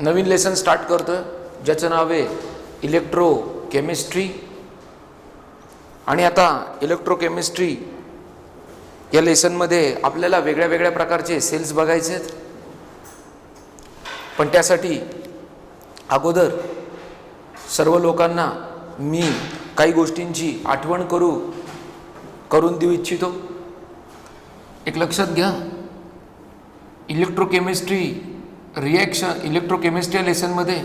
नवीन lesson start करतोय ज्याचं नाव आहे इलेक्ट्रोकेमिस्ट्री. आणि आता इलेक्ट्रोकेमिस्ट्री या लेसनमध्ये आपल्याला वेगळ्या वेगळ्या प्रकारचे सेल्स बघायचे आहेत. पण त्यासाठी अगोदर सर्व लोकांना मी काही गोष्टींची आठवण करून देऊ इच्छितो. एक लक्षात घ्या, इलेक्ट्रोकेमिस्ट्री या लेसनमध्ये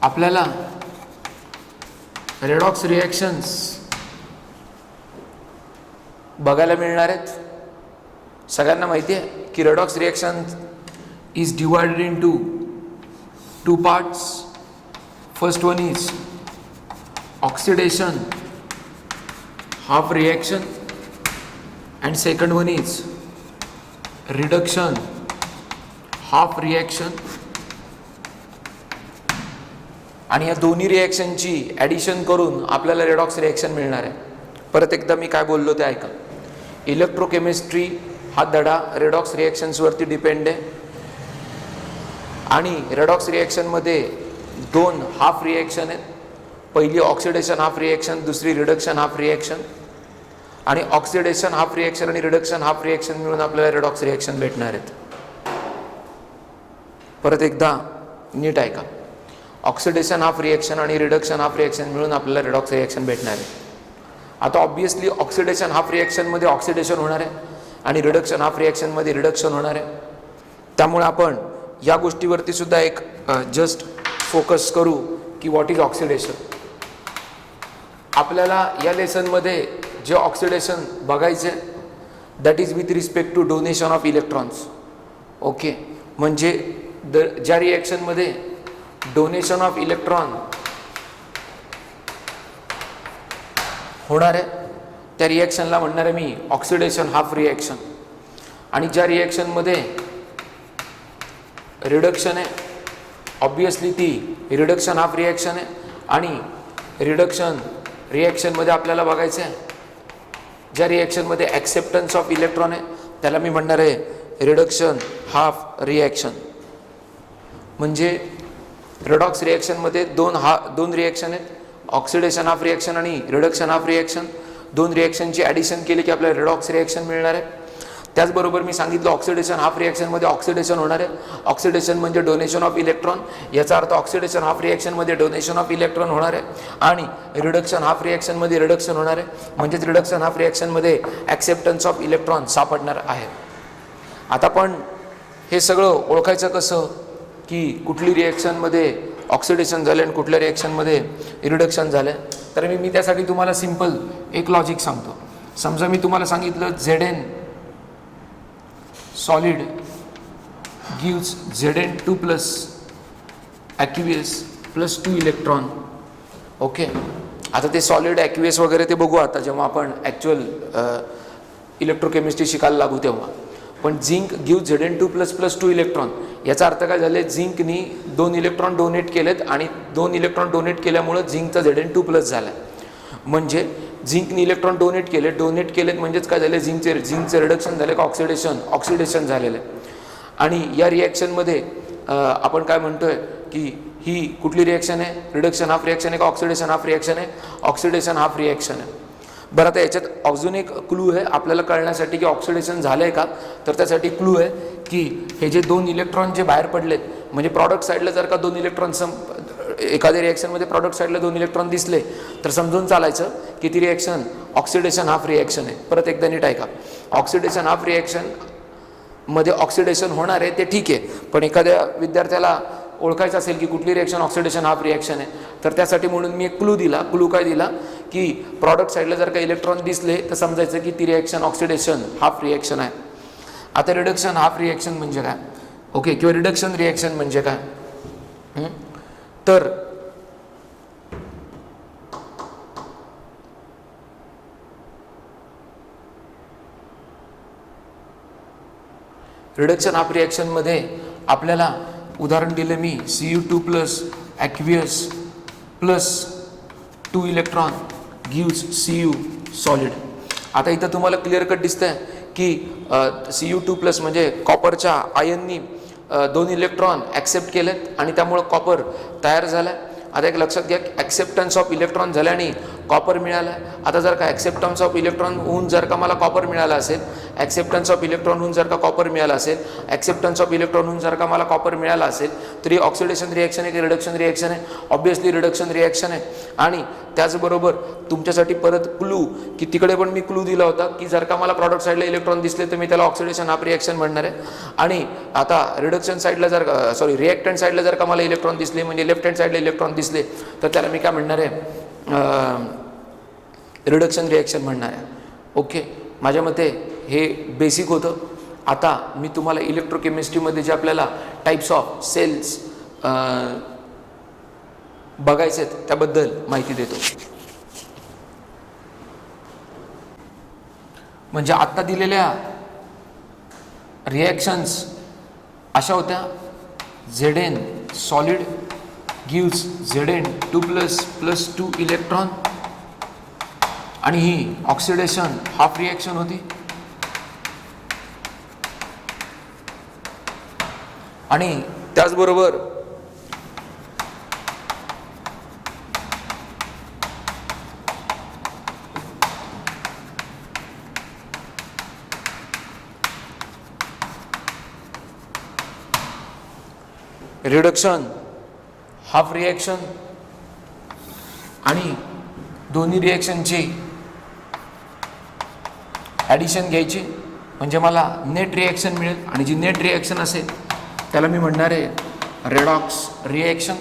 आपल्याला रेडॉक्स रिॲक्शन्स बघायला मिळणार आहेत. सगळ्यांना माहिती आहे की redox reaction is divided into two parts. First one is oxidation half reaction and second one is reduction half reaction. आणि या दोन्ही रिॲक्शनची ॲडिशन करून आपल्याला रेडॉक्स रिॲक्शन मिळणार आहे. परत एकदा मी काय बोललो ते ऐका. इलेक्ट्रोकेमिस्ट्री हा धडा रेडॉक्स रिॲक्शन्सवरती डिपेंड आहे. आणि रेडॉक्स रिॲक्शनमध्ये दोन हाफ रिॲक्शन आहेत. पहिली ऑक्सिडेशन हाफ रिॲक्शन, दुसरी रिडक्शन हाफ रिॲक्शन. आणि ऑक्सिडेशन हाफ रिॲक्शन आणि रिडक्शन हाफ रिॲक्शन मिळून आपल्याला रेडॉक्स रिॲक्शन भेटणार आहेत. परत एकदा नीट ऐका. ऑक्सिडेशन हाफ रिॲक्शन आणि रिडक्शन हाफ रिॲक्शन मिळून आपल्याला रेडॉक्स रिॲक्शन भेटणार आहे. आता ऑब्वियसली ऑक्सिडेशन हाफ रिॲक्शनमध्ये ऑक्सिडेशन होणार आहे आणि रिडक्शन हाफ रिॲक्शनमध्ये रिडक्शन होणार आहे. त्यामुळे आपण या गोष्टीवरती सुद्धा एक जस्ट फोकस करू की व्हॉट इज ऑक्सिडेशन. आपल्याला या लेसनमध्ये जे ऑक्सिडेशन बघायचे that is with respect to donation of electrons. Okay, म्हणजे ज्या रिॲक्शनमध्ये डोनेशन ऑफ इलेक्ट्रॉन होणार आहे त्या रिॲक्शनला म्हणणार आहे मी ऑक्सिडेशन हाफ रिॲक्शन. आणि ज्या रिॲक्शनमध्ये रिडक्शन आहे ऑब्वियसली ती रिडक्शन हाफ रिॲक्शन आहे. आणि रिडक्शन रिॲक्शनमध्ये आपल्याला बघायचं आहे ज्या रिॲक्शनमध्ये ॲक्सेप्टन्स ऑफ इलेक्ट्रॉन आहे त्याला मी म्हणणार आहे रिडक्शन हाफ रिॲक्शन. म्हणजे रेडॉक्स रिॲक्शनमध्ये दोन रिॲक्शन आहेत, ऑक्सिडेशन हाफ रिॲक्शन आणि रिडक्शन हाफ रिॲक्शन. दोन रिॲक्शनची ॲडिशन केली की आपल्याला रेडॉक्स रिॲक्शन मिळणार आहे. त्याचबरोबर मी सांगितलं ऑक्सिडेशन हाफ रिॲक्शनमध्ये ऑक्सिडेशन होणार आहे. ऑक्सिडेशन म्हणजे डोनेशन ऑफ इलेक्ट्रॉन, याचा अर्थ ऑक्सिडेशन हाफ रिॲक्शनमध्ये डोनेशन ऑफ इलेक्ट्रॉन होणार आहे. आणि रिडक्शन हाफ रिॲक्शनमध्ये रिडक्शन होणार आहे. म्हणजेच रिडक्शन हाफ रिॲक्शनमध्ये ॲक्सेप्टन्स ऑफ इलेक्ट्रॉन सापडणार आहे. आता पण हे सगळं ओळखायचं कसं की कुठली रिॲक्शनमध्ये ऑक्सिडेशन झाले आणि कुठल्या रिॲक्शनमध्ये रिडक्शन झालं. तर मी त्यासाठी तुम्हाला सिम्पल एक लॉजिक सांगतो. समजा मी तुम्हाला सांगितलं Zn solid gives Zn2 plus aqueous plus 2 electron. Okay, आता ते सॉलिड ॲक्युएस वगैरे ते बघू आता जेव्हा आपण ॲक्च्युअल इलेक्ट्रोकेमिस्ट्री शिकायला लागू तेव्हा. पण zinc give Zn2 plus 2 electron. याचा अर्थ काय झाले, झिंकनी 2 इलेक्ट्रॉन डोनेट केलेत आणि 2 इलेक्ट्रॉन डोनेट केल्यामुळं झिंकचा Zn2+ झाला. म्हणजे झिंकने इलेक्ट्रॉन डोनेट केलेत म्हणजेच काय झाले, झिंकचे रिडक्शन झाले का ऑक्सिडेशन झालेलं आहे. आणि या रिॲक्शनमध्ये आपण काय म्हणतोय की ही कुठली रिॲक्शन आहे, रिडक्शन हाफ रिॲक्शन आहे का ऑक्सिडेशन हाफ रिॲक्शन आहे, ऑक्सिडेशन हाफ रिॲक्शन आहे. बरं, आता याच्यात अजून एक क्लू आहे आपल्याला कळण्यासाठी की ऑक्सिडेशन झालं आहे का. तर त्यासाठी क्लू आहे की हे जे 2 इलेक्ट्रॉन जे बाहेर पडलेत म्हणजे प्रॉडक्ट साईडला जर का 2 इलेक्ट्रॉन एखाद्या रिॲक्शनमध्ये प्रॉडक्ट साईडला 2 इलेक्ट्रॉन दिसले तर समजून चालायचं की ती रिॲक्शन ऑक्सिडेशन हाफ रिॲक्शन आहे. परत एकदा नीट ऐका. ऑक्सिडेशन हाफ रिॲक्शन मध्ये ऑक्सिडेशन होणार आहे ते ठीक आहे, पण एखाद्या विद्यार्थ्याला ओळखायचं असेल की कुठली रिॲक्शन ऑक्सिडेशन हाफ रिॲक्शन आहे तर त्यासाठी म्हणून मी एक क्लू दिला. क्लू काय दिला की प्रॉडक्ट साईडला जर का इलेक्ट्रॉन दिसले तर समजायचं की ती रिॲक्शन ऑक्सिडेशन हाफ रिॲक्शन आहे. आता रिडक्शन हाफ रिॲक्शन म्हणजे काय, ओके, किंवा रिडक्शन रिॲक्शन म्हणजे काय. तर रिडक्शन हाफ रिॲक्शनमध्ये आपल्याला उदाहरण दिलं मी Cu2 plus aqueous plus 2 electron gives Cu solid. आता इथं तुम्हाला क्लिअर कट दिसतंय की Cu2+ म्हणजे कॉपरच्या आयननी 2 इलेक्ट्रॉन ॲक्सेप्ट केलेत आणि त्यामुळं कॉपर तयार झाला. आता एक लक्षात घ्या, ॲक्सेप्टन्स ऑफ इलेक्ट्रॉन झाल्याने कॉपर मिळाला. आता जर का ॲक्सेप्टन्स ऑफ इलेक्ट्रॉन होऊन जर का मला कॉपर मिळाला असेल, ॲक्सेप्टन्स ऑफ इलेक्ट्रॉन होऊन जर का कॉपर मिळाला असेल, ॲक्सेप्टन्स ऑफ इलेक्ट्रॉन होऊन जर का मला कॉपर मिळाला असेल, तर ही ऑक्सिडेशन रिॲक्शन आहे की रिडक्शन रिॲक्शन आहे? ऑब्वियसली रिडक्शन रिॲक्शन आहे. आणि त्याचबरोबर तुमच्यासाठी परत क्लू, की तिकडे पण मी क्लू दिला होता की जर का मला प्रॉडक्ट साईडला इलेक्ट्रॉन दिसले तर मी त्याला ऑक्सिडेशन हाफ रिॲक्शन म्हणणार आहे. आणि आता रिडक्शन साईडला जर का रिॲक्टंट साईडला जर का मला इलेक्ट्रॉन दिसले, म्हणजे लेफ्ट हँड साईडला इलेक्ट्रॉन दिसले, तर त्याला मी काय म्हणणार आहे? रिडक्शन रिॲक्शन म्हणणार आहे. ओके, माझ्या मते हे बेसिक होतं. आता मी तुम्हाला इलेक्ट्रोकेमिस्ट्रीमध्ये जे आपल्याला टाईप्स ऑफ सेल्स बघायचे आहेत त्याबद्दल माहिती देतो. म्हणजे आत्ता दिलेल्या रिॲक्शन्स अशा होत्या. Zn solid gives Zn2+ + 2 electron आणि ही ऑक्सिडेशन हाफ रिॲक्शन होती. आणि त्याचबरोबर रिडक्शन हाफ रिॲक्शन आणि दोन्ही रिॲक्शनची ॲडिशन घ्यायची म्हणजे मला नेट रिॲक्शन मिळेल. आणि जी नेट रिॲक्शन असेल त्याला मी म्हणणार आहे रेडॉक्स रिॲक्शन.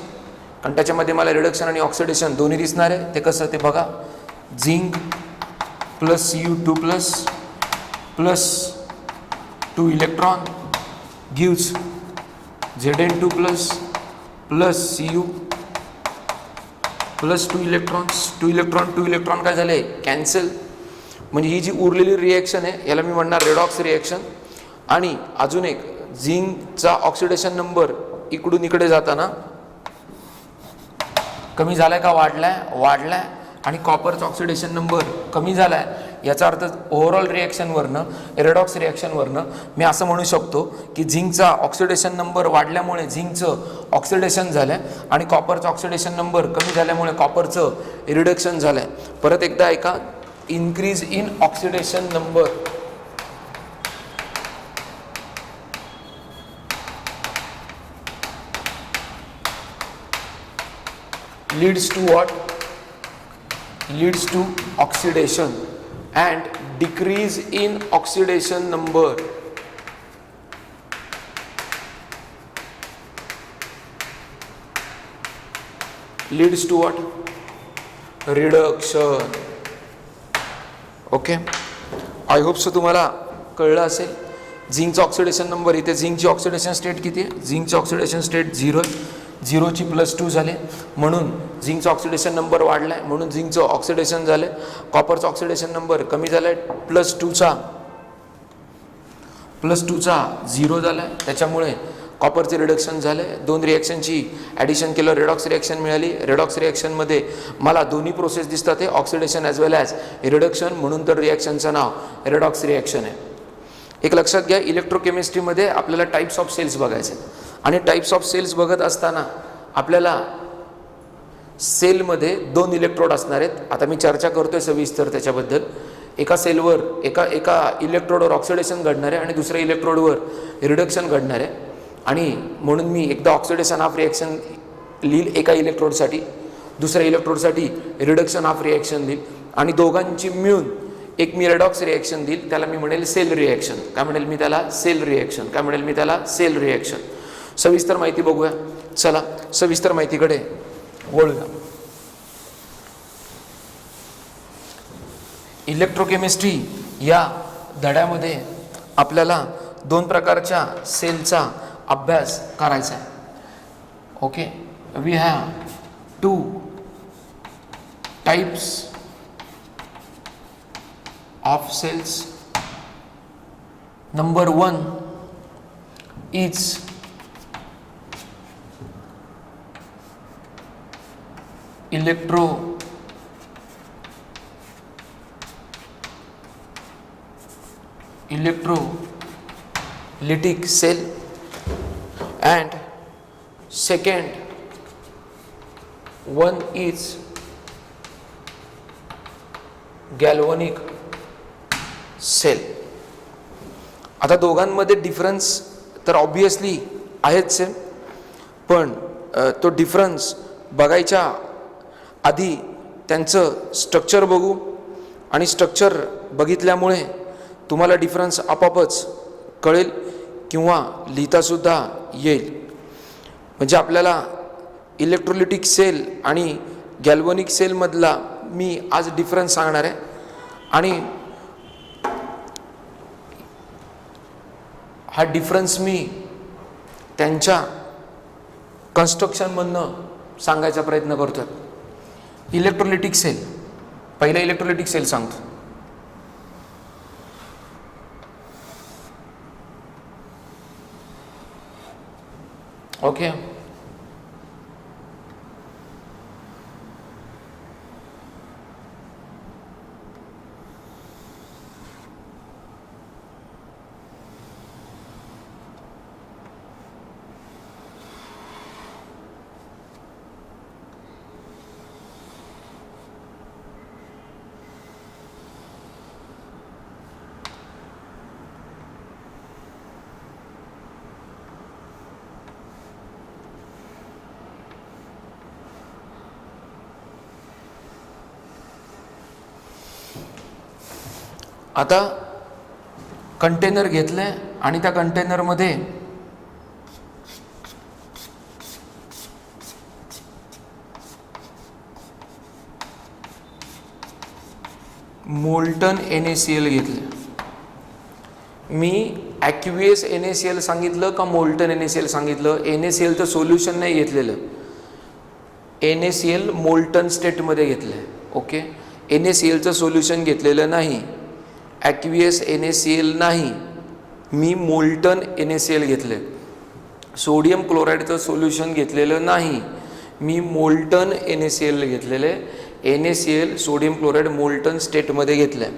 कारण त्याच्यामध्ये मला रिडक्शन आणि ऑक्सिडेशन दोन्ही दिसणार आहे. ते कसं ते बघा. Zinc plus Cu2+ plus 2 electron gives Zn2+ plus Cu plus 2 electrons. 2 electron काय झाले? कॅन्सल. म्हणजे ही जी उरलेली रिॲक्शन आहे याला मी म्हणणार रेडॉक्स रिॲक्शन. आणि अजून एक, झिंकचा ऑक्सिडेशन नंबर इकडून इकडे जाताना कमी झालाय का वाढलाय? आणि कॉपरचा ऑक्सिडेशन नंबर कमी झालाय. याचा अर्थ ओव्हरऑल रिॲक्शनवरनं, रेडॉक्स रिॲक्शनवरनं मी असं म्हणू शकतो की झिंकचा ऑक्सिडेशन नंबर वाढल्यामुळे झिंकचं ऑक्सिडेशन झालं आहे आणि कॉपरचा ऑक्सिडेशन नंबर कमी झाल्यामुळे कॉपरचं रिडक्शन झालं आहे. परत एकदा ऐका. Increase in oxidation number leads to what? Leads to oxidation, and decrease in oxidation number leads to what? Reduction. Okay, I hope so तुम्हाला कळलं असेल. झिंकचा ऑक्सिडेशन नंबर, इथे झिंकची ऑक्सिडेशन स्टेट किती आहे? झिंकची ऑक्सिडेशन स्टेट 0, 0ची +2 झाले म्हणून झिंकचा ऑक्सिडेशन नंबर वाढला आहे, म्हणून झिंकचं ऑक्सिडेशन झालं. कॉपरचा ऑक्सिडेशन नंबर कमी झाला आहे, +2चा 0 झाला आहे, त्याच्यामुळे कॉपरचे रिडक्शन झाले. 2 रिॲक्शनची ॲडिशन केलं, रेडॉक्स रिॲक्शन मिळाली. रेडॉक्स रिॲक्शनमध्ये मला दोन्ही प्रोसेस दिसतात, हे ऑक्सिडेशन ॲज वेल ॲज रिडक्शन, म्हणून तर रिॲक्शनचं नाव रेडॉक्स रिॲक्शन आहे. एक लक्षात घ्या, इलेक्ट्रोकेमिस्ट्रीमध्ये आपल्याला टाईप्स ऑफ सेल्स बघायचे आणि टाईप्स ऑफ सेल्स बघत असताना आपल्याला सेलमध्ये 2 इलेक्ट्रोड असणार आहेत. आता मी चर्चा करतोय सविस्तर त्याच्याबद्दल. एका सेलवर एका इलेक्ट्रोडवर ऑक्सिडेशन घडणार आहे आणि दुसऱ्या इलेक्ट्रोडवर रिडक्शन घडणार आहे. आणि म्हणून मी एकदा ऑक्सिडेशन हाफ रिॲक्शन लिहिल एका इलेक्ट्रोडसाठी, दुसऱ्या इलेक्ट्रोडसाठी रिडक्शन हाफ रिॲक्शन लिहिल आणि दोघांची मिळून एक मी रेडॉक्स रिॲक्शन देईल. त्याला मी म्हणेल सेल रिॲक्शन. काय म्हणेल मी त्याला? Cell reaction. काय म्हणेल मी त्याला? Cell reaction. सविस्तर माहिती बघूया. चला सविस्तर माहितीकडे वळूया. इलेक्ट्रोकेमिस्ट्री या धड्यामध्ये आपल्याला 2 प्रकारच्या सेलचा अभ्यास करायचा आहे. Okay, we have 2 types of cells. Number 1 is electrolytic cell and second one is galvanic cell. आता दोघांमध्ये डिफरन्स तर ऑब्वियसली आहेच आहे, पण तो डिफरन्स बघायच्या आधी त्यांचं स्ट्रक्चर बघू आणि स्ट्रक्चर बघितल्यामुळे तुम्हाला डिफरन्स आपोआपच कळेल किंवा लिहितासुद्धा येईल. म्हणजे आपल्याला इलेक्ट्रोलिटिक सेल आणि गॅल्व्हॅनिक सेलमधला मी आज डिफरन्स सांगणार आहे आणि हा डिफरन्स मी त्यांच्या कन्स्ट्रक्शनमधनं सांगायचा प्रयत्न करतो. इलेक्ट्रोलिटिक सेल, पहिला इलेक्ट्रोलिटिक सेल सांगतो. ओके, आता कंटेनर घेतलंय आणि त्या कंटेनरमध्ये मोल्टन NaCl घेतले. मी ॲक्युएस NaCl सांगितलं का मोल्टन NaCl सांगितलं? NaCl तर सोल्युशन नाही घेतलेलं, NaCl मोल्टन स्टेटमध्ये घेतलंय. ओके, NaClचं सोल्युशन घेतलेलं नाही, ॲक्युएस NaCl नाही, मी मोल्टन NaCl घेतले. सोडियम क्लोराईडचं सोल्युशन घेतलेलं नाही, मी मोल्टन NaCl घेतलेले. NaCl सोडियम क्लोराईड मोल्टन स्टेटमध्ये घेतलं आहे.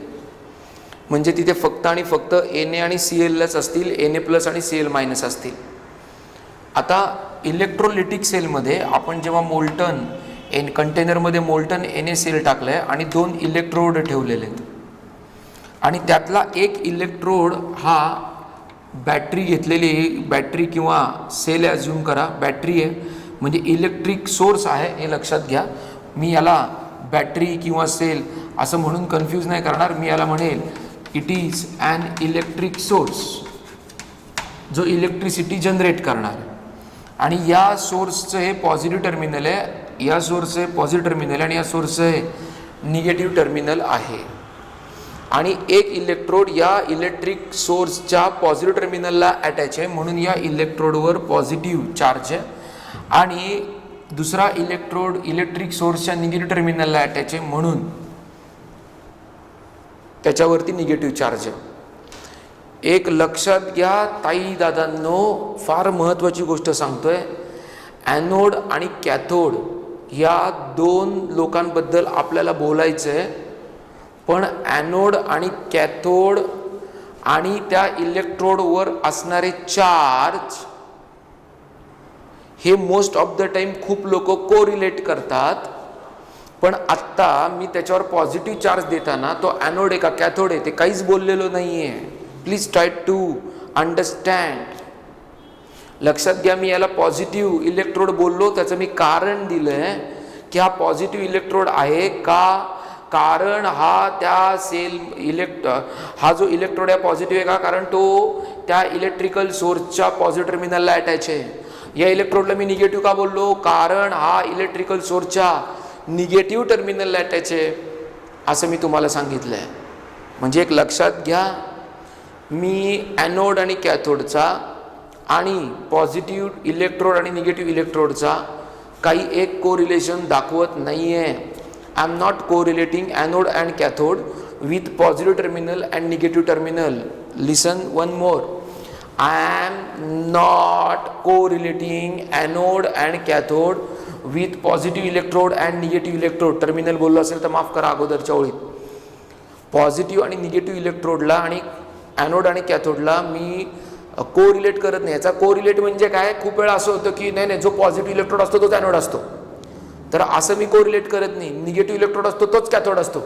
म्हणजे तिथे फक्त आणि फक्त Na आणि Clच असतील, Na+ आणि Cl- असतील. आता इलेक्ट्रोलिटिक सेलमध्ये आपण जेव्हा मोल्टन कंटेनरमध्ये मोल्टन NaCl टाकलं आहे आणि 2 इलेक्ट्रोड ठेवलेले आहेत आणि त्यातला एक इलेक्ट्रोड हा बॅटरी घेतलेली, बॅटरी किंवा सेल ॲज्युम करा, बॅटरी आहे म्हणजे इलेक्ट्रिक सोर्स आहे हे लक्षात घ्या. मी याला बॅटरी किंवा सेल असं म्हणून कन्फ्यूज नाही करणार, मी याला म्हणेल it is an electric source जो इलेक्ट्रिसिटी जनरेट करणार आहे. आणि या सोर्सचं हे पॉझिटिव्ह टर्मिनल आहे, या सोर्सचं हे पॉझिटिव्ह टर्मिनल आहे आणि या सोर्सचं हे निगेटिव्ह टर्मिनल आहे. आणि एक इलेक्ट्रोड या इलेक्ट्रिक सोर्सच्या पॉझिटिव्ह टर्मिनलला अटॅच आहे म्हणून या इलेक्ट्रोडवर पॉझिटिव्ह चार्ज आहे आणि दुसरा इलेक्ट्रोड इलेक्ट्रिक सोर्सच्या निगेटिव्ह टर्मिनलला अटॅच आहे म्हणून त्याच्यावरती निगेटिव्ह चार्ज आहे. एक लक्षात घ्या ताई दादांनो, फार महत्त्वाची गोष्ट सांगतोय. ॲनोड आणि कॅथोड या 2 लोकांबद्दल आपल्याला बोलायचं आहे, पण ॲनोड आणि कॅथोड आणि त्या इलेक्ट्रोडवर असणारे चार्ज हे मोस्ट ऑफ द टाइम खूप लोक कोरिलेट करतात. पण आत्ता मी त्याच्यावर पॉझिटिव्ह चार्ज देताना तो ॲनोड आहे का कॅथोड आहे ते काहीच बोललेलो नाही आहे. Please try to understand. लक्षात घ्या, मी याला पॉझिटिव्ह इलेक्ट्रोड बोललो, त्याचं मी कारण दिलं आहे की हा पॉझिटिव्ह इलेक्ट्रोड आहे का, कारण हा त्या हा जो इलेक्ट्रोड आहे पॉझिटिव्ह आहे का, कारण तो त्या इलेक्ट्रिकल सोर्सच्या पॉझिटिव्ह टर्मिनलला अटॅच आहे. या इलेक्ट्रोडला मी निगेटिव्ह का बोललो, कारण हा इलेक्ट्रिकल सोर्सच्या निगेटिव्ह टर्मिनलला अटॅच आहे असं मी तुम्हाला सांगितलं आहे. म्हणजे एक लक्षात घ्या, मी ॲनोड आणि कॅथोडचा आणि पॉझिटिव्ह इलेक्ट्रोड आणि निगेटिव्ह इलेक्ट्रोडचा काही एक कोरिलेशन दाखवत नाही आहे. I am not correlating anode and cathode with positive terminal and negative terminal. Listen one more, I am not correlating anode and cathode with positive electrode and negative electrode. Terminal बोललो असेल तर माफ करा अगोदरच्या ओळीत. पॉझिटिव्ह आणि negative इलेक्ट्रोडला आणि anode आणि कॅथोडला मी को रिलेट करत नाही. याचा को रिलेट म्हणजे काय, खूप वेळा असं होतं की नाही जो पॉझिटिव्ह इलेक्ट्रोड असतो तोच ॲनोड असतो, तर असं मी को रिलेट करत नाही. निगेटिव्ह इलेक्ट्रोड असतो तोच कॅथोड असतो,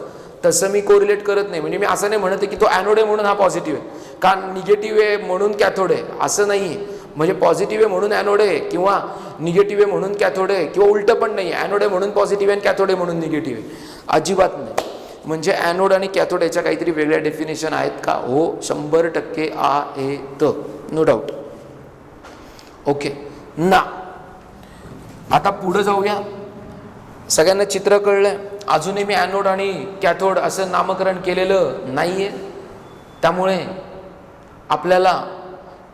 तसं मी को रिलेट करत नाही. म्हणजे मी असं नाही म्हणत की तो ॲनोड आहे म्हणून हा पॉझिटिव्ह आहे, का निगेटिव्ह आहे म्हणून कॅथोड आहे, असं नाही आहे. म्हणजे पॉझिटिव्ह आहे म्हणून ॲनोड आहे किंवा निगेटिव्ह आहे म्हणून कॅथोड आहे, किंवा उलटं पण नाही, ॲनोड आहे म्हणून पॉझिटिव्ह आहे आणि कॅथोड आहे म्हणून निगेटिव्ह आहे, अजिबात नाही. म्हणजे ॲनोड आणि कॅथोड याच्या काहीतरी वेगळ्या डेफिनेशन आहेत का? हो, 100% आहेत, नो डाऊट. ओके ना, आता पुढे जाऊया. सगळ्यांना चित्र कळलंय? अजूनही मी ॲनोड आणि कॅथोड असं नामकरण केलेलं नाही आहे, त्यामुळे आपल्याला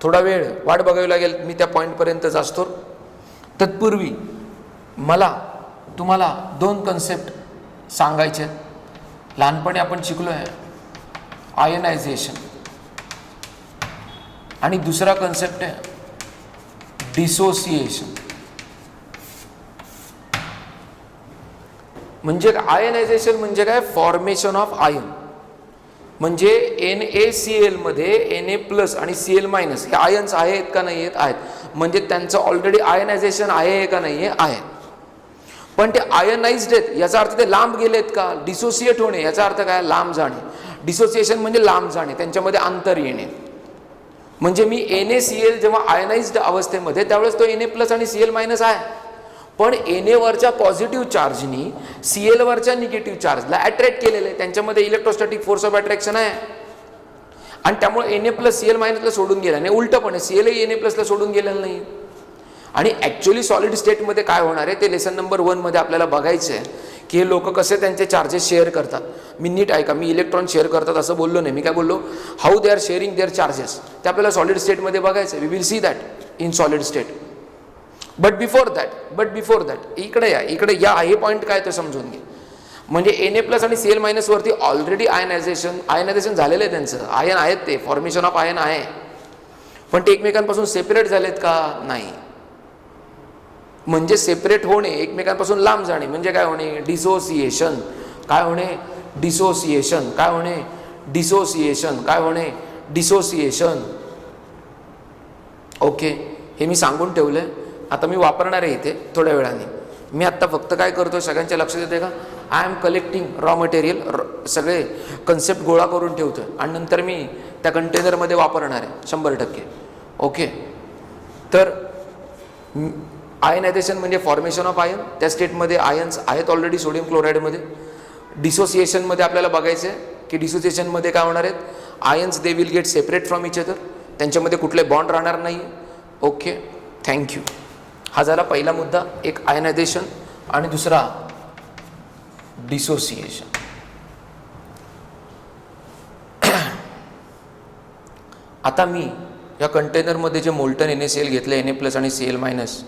थोडा वेळ वाट बघावी लागेल, मी त्या पॉईंटपर्यंतच असतो. तत्पूर्वी मला तुम्हाला 2 कन्सेप्ट सांगायचे. लहानपणी आपण शिकलो आहे आयनायझेशन, आणि दुसरा कन्सेप्ट आहे डिसोसिएशन. म्हणजे आयनायझेशन म्हणजे काय, फॉर्मेशन ऑफ आयन. म्हणजे NaCl मध्ये Na+ आणि Cl- हे आयन्स आहेत का नाही आहेत, म्हणजे त्यांचं ऑलरेडी आयनायझेशन आहे का नाही आहे. पण ते आयनाइज्ड आहेत याचा अर्थ ते लांब गेलेत का? डिसोसिएट होणे याचा अर्थ काय, लांब जाणे. डिसोसिएशन म्हणजे लांब जाणे, त्यांच्यामध्ये अंतर येणे. म्हणजे मी NaCl जेव्हा आयनाइज्ड अवस्थेमध्ये त्यावेळेस तो Na+ आणि Cl- आहे, पण Na वरच्या पॉझिटिव्ह चार्जनी Cl वरच्या निगेटिव्ह चार्जला अट्रॅक्ट केलेलं आहे, त्यांच्यामध्ये इलेक्ट्रोस्टॅटिक फोर्स ऑफ अट्रॅक्शन आहे, आणि त्यामुळे Na+ Cl- ला सोडून गेला नाही. उलटपणे Cl Na+ ला सोडून गेलेलं नाही. आणि ॲक्च्युअली सॉलिड स्टेटमध्ये काय होणार आहे ते लेसन नंबर 1 मध्ये आपल्याला बघायचं आहे, की हे लोक कसे त्यांचे चार्जेस शेअर करतात. मी नीट ऐका, मी इलेक्ट्रॉन शेअर करतात असं बोललो नाही, मी काय बोललो, how they are sharing their charges, ते आपल्याला सॉलिड स्टेटमध्ये बघायचं. We will see that in solid state. But before that इकडे या, हे पॉईंट काय ते समजून घे. म्हणजे Na+ आणि Cl- वरती ऑलरेडी आयनायझेशन झालेलं आहे, त्यांचं आयन आहेत, ते फॉर्मेशन ऑफ आयन आहे, पण ते एकमेकांपासून सेपरेट झालेत का? नाही. म्हणजे सेपरेट होणे, एकमेकांपासून लांब जाणे म्हणजे काय होणे, डिसोसिएशन. काय होणे, डिसोसिएशन. काय होणे, डिसोसिएशन. काय होणे, डिसोसिएशन. ओके, हे मी सांगून ठेवलंय, आता मी वापरणार आहे इथे थोड्या वेळाने. मी आत्ता फक्त काय करतोय, सगळ्यांच्या लक्षात येते का, I am collecting raw material, सगळे कन्सेप्ट गोळा करून ठेवतोय आणि नंतर मी त्या कंटेनरमध्ये वापरणार आहे 100%. ओके, तर आयनायझेशन म्हणजे फॉर्मेशन ऑफ आयन, त्या स्टेटमध्ये आयन्स आहेत ऑलरेडी सोडियम क्लोराईडमध्ये. डिसोसिएशनमध्ये आपल्याला बघायचं आहे की डिसोसिएशनमध्ये काय होणार आहेत, ions they will get separate from each other, त्यांच्यामध्ये कुठले बॉन्ड राहणार नाही. Okay, thank you. हा झाला पहिला मुद्दा, एक आयनायझेशन आणि दुसरा डिसोसिएशन. आता मी या कंटेनरमध्ये जे मोल्टन NaCl घेतलं, Na+ आणि Cl-,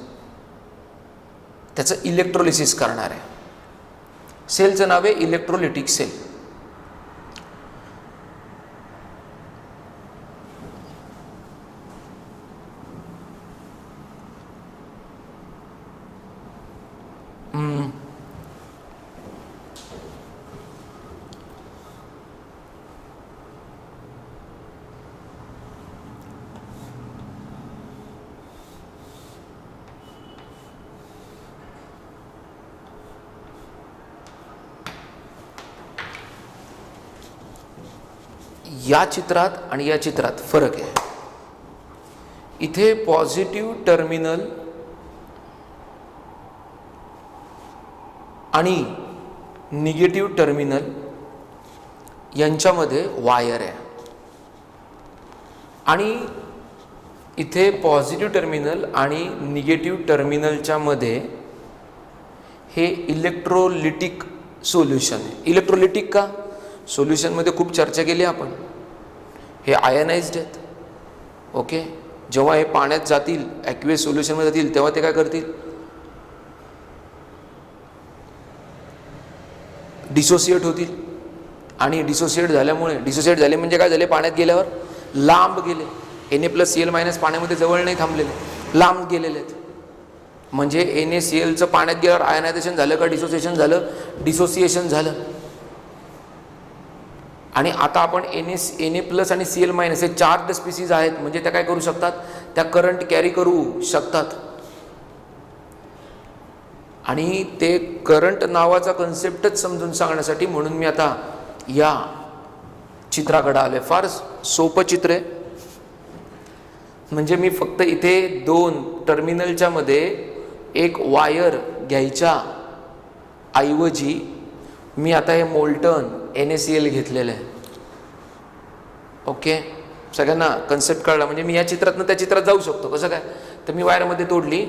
त्याचं इलेक्ट्रोलिसिस करणार आहे. सेलचं नाव आहे इलेक्ट्रोलिटिक सेल. या चित्रात आणि या चित्रात फरक आहे. इथे पॉझिटिव्ह टर्मिनल आणि निगेटिव्ह टर्मिनल यांच्यामध्ये वायर आहे, आणि इथे पॉझिटिव्ह टर्मिनल आणि निगेटिव्ह टर्मिनलच्या मध्ये हे इलेक्ट्रोलिटिक सोल्युशन आहे. इलेक्ट्रोलिटिक का? सोल्युशनमध्ये खूप चर्चा केली आपण. हे आयनाइज्ड आहेत. ओके, जेव्हा हे पाण्यात जातील, ॲक्वेस सोल्युशनमध्ये जातील, तेव्हा ते काय करतील, डिसोसिएट होतील. आणि डिसोसिएट झाले म्हणजे काय झाले, पाण्यात गेल्यावर लांब गेले. Na+ Cl- पाण्यामध्ये जवळ नाही थांबलेले, लांब गेलेले आहेत. म्हणजे NaClचं पाण्यात गेल्यावर आयनायझेशन झालं का डिसोसिएशन झालं? डिसोसिएशन झालं. आणि आता आपण Na प्लस आणि Cl मायनस हे चार्ज स्पीसीज आहेत, म्हणजे त्या काय करू शकतात, त्या करंट कॅरी करू शकतात. आणि ते करंट नावाचा कन्सेप्टच समजून सांगण्यासाठी म्हणून मी आता या चित्राकडे आलोय. फार सोपं चित्र आहे. म्हणजे मी फक्त इथे 2 टर्मिनलच्या मध्ये एक वायर घ्यायच्या ऐवजी मी आता हे मोल्टन NaCl घेतलेलं आहे. ओके, सगळ्यांना कन्सेप्ट कळला. म्हणजे मी या चित्रातनं त्या चित्रात जाऊ शकतो. कसं काय, तर मी वायरमध्ये तोडली,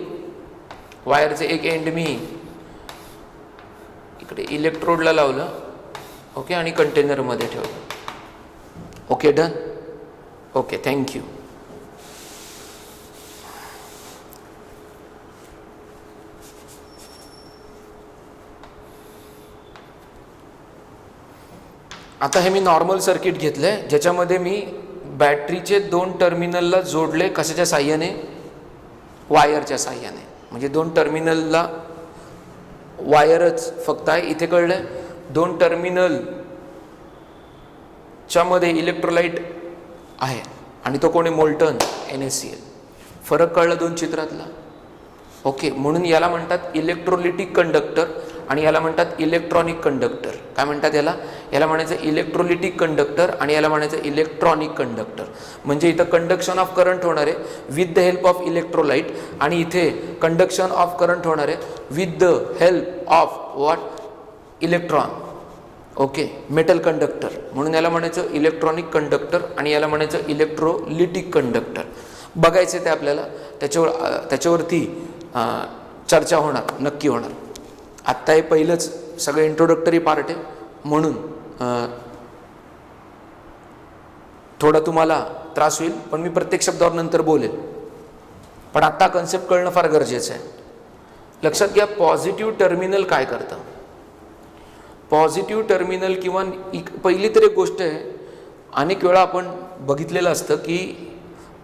वायरचे एक एंड मी इकडे इलेक्ट्रोडला लावलं, ओके, आणि कंटेनरमध्ये ठेवलं. Okay, done. Okay, thank you. आता हे मी नॉर्मल सर्किट घेतलंय, ज्याच्यामध्ये मी बॅटरीचे 2 टर्मिनलला जोडले. कशाच्या साह्याने? वायरच्या साह्याने. म्हणजे 2 टर्मिनलला वायरच फक्त आहे. इथे कळलंय, 2 टर्मिनलच्या मध्ये इलेक्ट्रोलाइट आहे आणि तो कोणी? Molten NaCl. फरक कळला 2 चित्रातला? ओके, म्हणून याला म्हणतात इलेक्ट्रोलिटिक कंडक्टर आणि याला म्हणतात इलेक्ट्रॉनिक कंडक्टर. काय म्हणतात याला? याला म्हणायचं इलेक्ट्रोलिटिक कंडक्टर आणि याला म्हणायचं इलेक्ट्रॉनिक कंडक्टर. म्हणजे इथं कंडक्शन ऑफ करंट होणार आहे with the help of electrolyte आणि इथे कंडक्शन ऑफ करंट होणार आहे with the help of what? Electron. Okay, metal conductor. म्हणून याला म्हणायचं इलेक्ट्रॉनिक कंडक्टर आणि याला म्हणायचं इलेक्ट्रोलिटिक कंडक्टर. बघायचं ते आपल्याला, त्याच्यावरती चर्चा होणार, नक्की होणार. आत्ता हे पहिलंच सगळं इंट्रोडक्टरी पार्ट आहे, म्हणून थोडा तुम्हाला त्रास होईल, पण मी प्रत्येक शब्दावर नंतर बोलेल. पण आत्ता कन्सेप्ट कळणं फार गरजेचं आहे. लक्षात घ्या, पॉझिटिव्ह टर्मिनल काय करतं? पॉझिटिव्ह टर्मिनल किंवा पहिली तर एक गोष्ट आहे, अनेक वेळा आपण बघितलेलं असतं की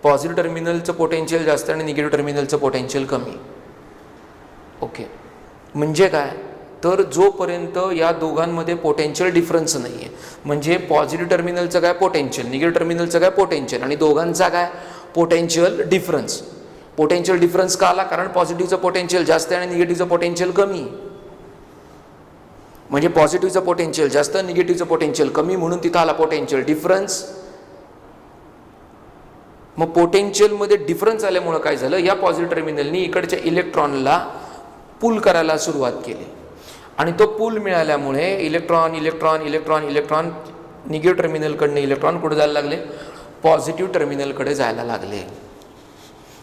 पॉझिटिव्ह टर्मिनलचं पोटेन्शियल जास्त आणि निगेटिव्ह टर्मिनलचं पोटेन्शियल कमी. ओके, म्हणजे काय, तर जोपर्यंत या दोघांमध्ये पोटेन्शियल डिफरन्स नाही आहे, म्हणजे पॉझिटिव्ह टर्मिनलचं काय पोटेन्शियल, निगेटिव्ह टर्मिनलचं काय पोटेन्शियल, आणि दोघांचा काय पोटेन्शियल डिफरन्स. पोटेन्शियल डिफरन्स का आला? कारण पॉझिटिव्हचं पोटेन्शियल जास्त आहे आणि निगेटिव्हचं पोटेन्शियल कमी. म्हणजे पॉझिटिव्हचं पोटेन्शियल जास्त, निगेटिव्हचं पोटेन्शियल कमी, म्हणून तिथं आला पोटेन्शियल डिफरन्स. मग पोटेन्शियलमध्ये डिफरन्स आल्यामुळं काय झालं, या पॉझिटिव्ह टर्मिनलनी इकडच्या इलेक्ट्रॉनला पुल करायला सुरुवात केली आणि तो पुल मिळाल्यामुळे electron electron electron electron negative टर्मिनलकडनं इलेक्ट्रॉन कुठे जायला लागले? पॉझिटिव्ह टर्मिनलकडे जायला लागले.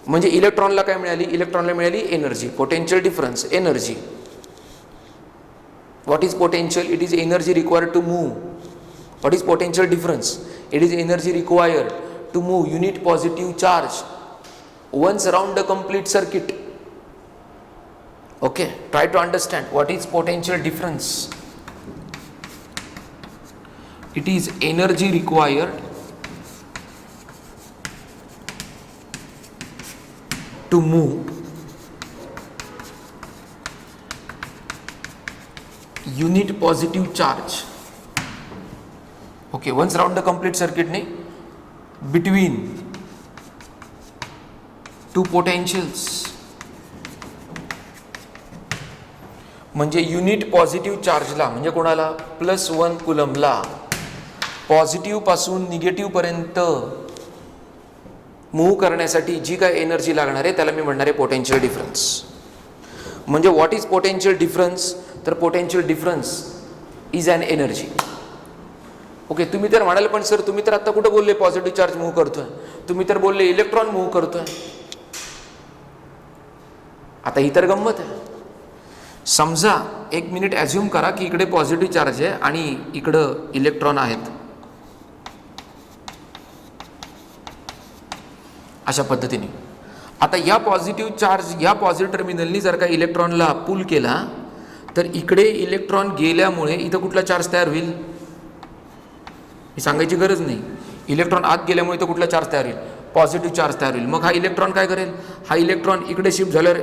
म्हणजे इलेक्ट्रॉनला काय मिळाली? इलेक्ट्रॉनला मिळाली energy. Potential difference, energy. What is potential? It is energy required to move. What is potential difference? It is energy required to move unit positive charge once around the complete circuit. Okay, try to understand what is potential difference. It is energy required to move unit positive charge. Okay, once around the complete circuit ne between two potentials. म्हणजे unit positive चार्जला, म्हणजे कोणाला? +1 कुलमला positive पासून negative पर्यंत move करण्यासाठी जी काय energy लागणार आहे त्याला मी म्हणणार आहे पोटेन्शियल डिफरन्स. म्हणजे व्हॉट इज पोटेन्शियल डिफरन्स? तर potential difference is an energy. Okay, तुम्ही तर म्हणाले पण सर तुम्ही तर आता कुठं बोलले पॉझिटिव्ह चार्ज मूव्ह करतोय, तुम्ही तर बोलले इलेक्ट्रॉन मूव्ह करतोय. आता ही तर गंमत आहे. समजा 1 मिनिट ॲझ्युम करा की इकडे पॉझिटिव्ह चार्ज आहे आणि इकडं इलेक्ट्रॉन आहेत, अशा पद्धतीने. आता या पॉझिटिव्ह चार्ज, या पॉझिटिव्ह टर्मिनलनी जर का इलेक्ट्रॉनला पुल केला तर इकडे इलेक्ट्रॉन गेल्यामुळे इथं कुठला चार्ज तयार होईल? ही सांगायची गरज नाही. इलेक्ट्रॉन आत गेल्यामुळे इथं कुठला चार्ज तयार होईल? पॉझिटिव्ह चार्ज तयार होईल. मग हा इलेक्ट्रॉन काय करेल? हा इलेक्ट्रॉन इकडे शिफ्ट झाल्यावर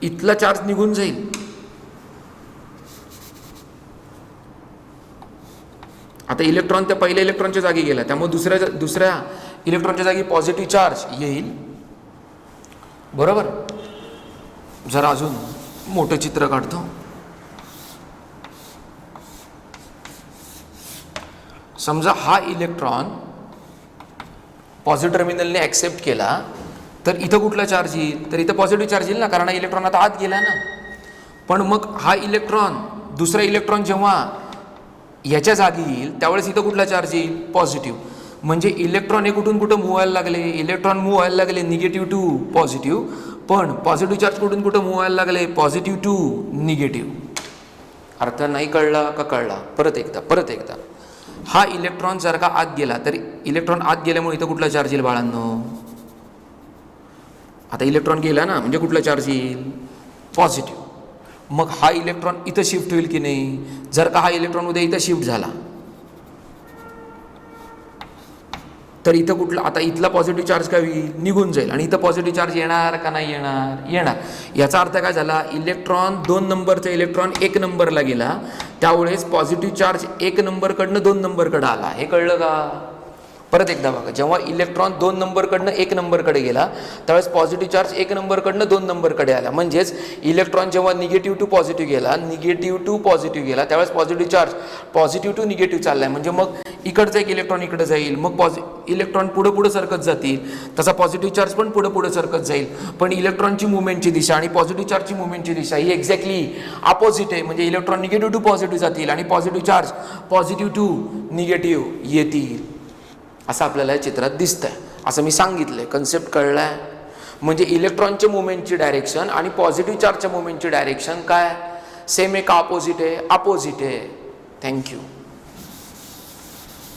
इथला चार्ज निघून जाईल. आता इलेक्ट्रॉन त्या पहिल्या इलेक्ट्रॉनच्या जागी गेला, त्यामुळे दुसऱ्या इलेक्ट्रॉनच्या जागी पॉझिटिव्ह चार्ज येईल, बरोबर. जरा अजून मोठं चित्र काढतो. समजा हा इलेक्ट्रॉन पॉझिटिव्ह टर्मिनलने ॲक्सेप्ट केला, तर इथं कुठला चार्ज येईल? तर इथं पॉझिटिव्ह चार्ज येईल ना, कारण हा इलेक्ट्रॉन आता आत गेला ना. पण मग हा इलेक्ट्रॉन दुसरा इलेक्ट्रॉन जेव्हा याच्या जागी येईल त्यावेळेस इथं कुठला चार्ज येईल? पॉझिटिव्ह. म्हणजे इलेक्ट्रॉन हे कुठून कुठं मूव्ह व्हायला लागले? इलेक्ट्रॉन मूव्ह व्हायला लागले निगेटिव्ह टू पॉझिटिव्ह, पण पॉझिटिव्ह चार्ज कुठून कुठं मूव्ह व्हायला लागले? Positive to negative. अर्थ नाही कळला का? कळला? परत एकदा. हा इलेक्ट्रॉन जर का आत गेला, तर इलेक्ट्रॉन आत गेल्यामुळे इथं कुठला चार्ज येईल बाळांनो? आता इलेक्ट्रॉन गेला ना, म्हणजे कुठला चार्ज येईल? पॉझिटिव्ह. मग हा इलेक्ट्रॉन इथं शिफ्ट होईल की नाही? जर का हा इलेक्ट्रॉन उद्या इथं शिफ्ट झाला, तर इथं कुठला, आता इथला पॉझिटिव्ह चार्ज काय होईल? निघून जाईल, आणि इथं पॉझिटिव्ह चार्ज येणार का नाही येणार? येणार. याचा अर्थ काय झाला? इलेक्ट्रॉन 2 नंबरचा इलेक्ट्रॉन 1 नंबरला गेला, त्यावेळेस पॉझिटिव्ह चार्ज 1 नंबरकडनं 2 नंबरकडे आला. हे कळलं का? परत एकदा बघा, जेव्हा इलेक्ट्रॉन 2 नंबरकडनं 1 नंबरकडे गेला, त्यावेळेस पॉझिटिव्ह चार्ज 1 नंबरकडनं 2 नंबरकडे आला. म्हणजेच इलेक्ट्रॉन जेव्हा निगेटिव्ह टू पॉझिटिव्ह गेला, त्यावेळेस positive charge positive to negative चाललाय. म्हणजे मग इकडचा एक इलेक्ट्रॉन इकडे जाईल, मग इलेक्ट्रॉन पुढे सरकत जातील, तसा पॉझिटिव्ह चार्ज पण पुढे सरकत जाईल. पण इलेक्ट्रॉनची मुवमेंटची दिशा आणि पॉझिटिव्ह चार्जची मुवमेंटची दिशा ही एक्झॅक्टली अपोजिट आहे. म्हणजे इलेक्ट्रॉन निगेटिव्ह टू पॉझिटिव्ह जातील आणि positive charge positive to negative येतील, असं आपल्याला या चित्रात दिसतंय. असं मी सांगितलंय. कन्सेप्ट कळलाय? म्हणजे इलेक्ट्रॉनच्या मुवमेंटची डायरेक्शन आणि पॉझिटिव्ह चार्जच्या मुवमेंटची डायरेक्शन काय सेम आहे का अपोजिट आहे? अपोजिट आहे. थँक्यू.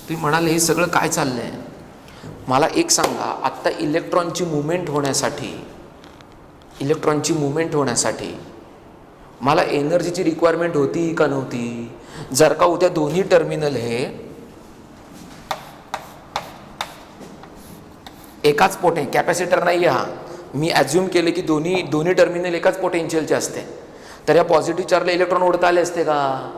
तुम्ही म्हणाले हे सगळं काय चाललंय? मला एक सांगा, आत्ता इलेक्ट्रॉनची मुवमेंट होण्यासाठी मला एनर्जीची रिक्वायरमेंट होती का नव्हती? जर का उद्या दोन्ही टर्मिनल हे एकाच कॅपॅसिटर नाही हा, मी ॲज्युम केले की दोन्ही टर्मिनल एकाच पोटेन्शियलचे असते, तर या पॉझिटिव्ह चार्जला इलेक्ट्रॉन ओढता आले असते का?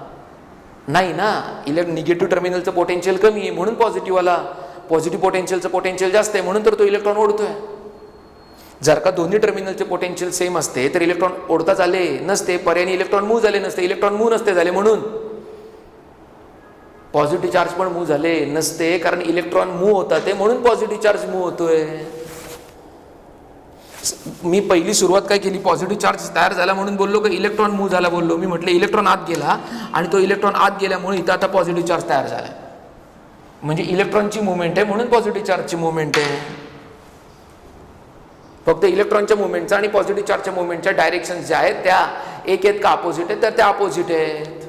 नाही ना. निगेटिव्ह टर्मिनलचं पोटेन्शियल कमी आहे म्हणून पॉझिटिव्ह पोटेन्शियलचं पोटेन्शियल जास्त आहे म्हणून तर तो इलेक्ट्रॉन ओढतोय. जर का दोन्ही टर्मिनलचे पोटेन्शियल सेम असते तर इलेक्ट्रॉन ओढताच आले नसते, पर्यायी इलेक्ट्रॉन मूव्ह झाले नसते, इलेक्ट्रॉन मूव्ह नसते झाले म्हणून पॉझिटिव्ह चार्ज पण मूव्ह झाले नसते, कारण इलेक्ट्रॉन मूव्ह होता ते म्हणून पॉझिटिव्ह चार्ज मूव्ह होतोय. मी पहिली सुरुवात काय केली? पॉझिटिव्ह चार्ज तयार झाला म्हणून बोललो का इलेक्ट्रॉन मूव्ह झाला बोललो? मी म्हटलं इलेक्ट्रॉन आत गेला आणि तो इलेक्ट्रॉन आत गेल्यामुळे इथं आता पॉझिटिव्ह चार्ज तयार झाला. म्हणजे इलेक्ट्रॉनची मुवमेंट आहे म्हणून पॉझिटिव्ह चार्जची मुवमेंट आहे. फक्त इलेक्ट्रॉनच्या मुवमेंटचा आणि पॉझिटिव्ह चार्जच्या मुवमेंटच्या डायरेक्शन ज्या आहेत त्या एक आहेत का अपोजिट आहेत? तर त्या अपोजिट आहेत.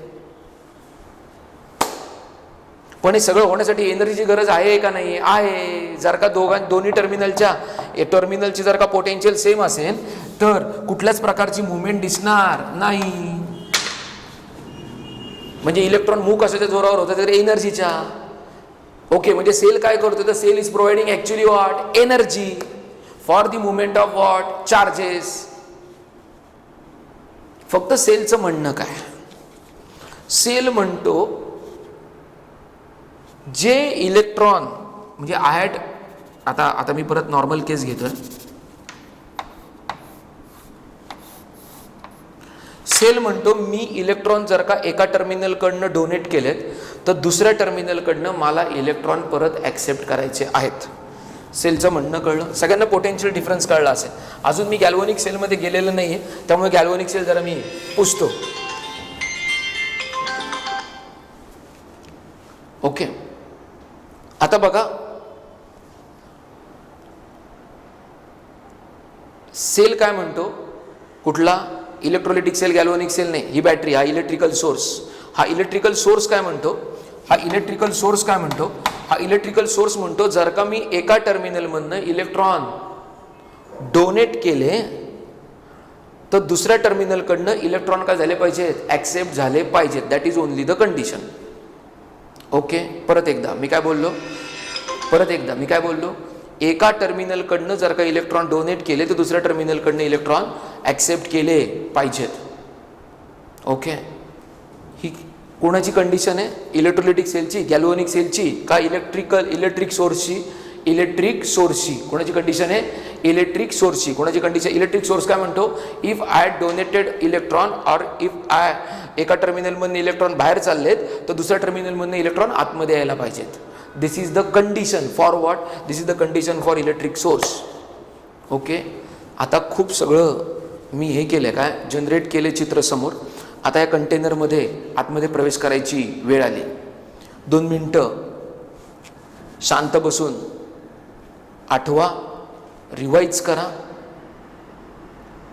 पण हे सगळं होण्यासाठी एनर्जीची गरज आहे का नाही? आहे. जर का दोन्ही टर्मिनलची जर का पोटेन्शियल सेम असेल तर कुठल्याच प्रकारची मुवमेंट दिसणार नाही. म्हणजे इलेक्ट्रॉन मूव्ह कशाच्या जोरावर होतं? तर एनर्जीच्या. ओके, म्हणजे सेल काय करतो? तर cell is providing actually what? Energy for the movement of what? Charges. फक्त सेलचं म्हणणं काय? सेल म्हणतो जे इलेक्ट्रॉन म्हणजे आता मी परत नॉर्मल केस घेतोय. सेल म्हणतो मी इलेक्ट्रॉन जर का एका टर्मिनलकडनं डोनेट केलेत तर दुसऱ्या टर्मिनलकडनं मला इलेक्ट्रॉन परत ॲक्सेप्ट करायचे आहेत. सेलचं म्हणणं कळलं? सगळ्यांना पोटेन्शियल डिफरन्स कळला असेल. अजून मी गॅल्व्हॅनिक सेलमध्ये गेलेलं नाही आहे, त्यामुळे गॅल्व्हॅनिक सेल जरा मी पुसतो. ओके, आता बघा, सेल काय म्हणतो? कुठला? इलेक्ट्रोलिटिक सेल, गॅल्व्हॅनिक सेल नाही. ही बॅटरी, हा इलेक्ट्रिकल सोर्स. हा इलेक्ट्रिकल सोर्स काय म्हणतो? हा इलेक्ट्रिकल सोर्स म्हणतो जर का मी एका टर्मिनलमधनं इलेक्ट्रॉन डोनेट केले तर दुसऱ्या टर्मिनलकडनं इलेक्ट्रॉन काय झाले पाहिजेत? ॲक्सेप्ट झाले पाहिजेत. That is only the condition. Okay, परत एकदा मी काय बोललो? एका टर्मिनलकडनं जर का इलेक्ट्रॉन डोनेट केले तर दुसऱ्या टर्मिनलकडनं इलेक्ट्रॉन ॲक्सेप्ट केले पाहिजेत. ओके, ही कोणाची कंडिशन आहे? इलेक्ट्रोलिटिक सेलची, गॅल्व्हॅनिक सेलची का इलेक्ट्रिक सोर्सची? इलेक्ट्रिक सोर्सची. कोणाची कंडिशन आहे? इलेक्ट्रिक सोर्सची. कोणाची कंडिशन? इलेक्ट्रिक सोर्स काय म्हणतो? If I donated electron or if I, एका टर्मिनलमधून इलेक्ट्रॉन बाहेर चाललेत तर दुसऱ्या टर्मिनलमधून इलेक्ट्रॉन आतमध्ये यायला पाहिजेत. This is the condition for what? This is the condition for electric source. Okay. आता खूप सगळं मी हे केलं काय, जनरेट केले चित्र समोर. आता या कंटेनरमध्ये आतमध्ये प्रवेश करायची वेळ आली. 2 मिनटं शांत बसून आठवा, रिवाइज करा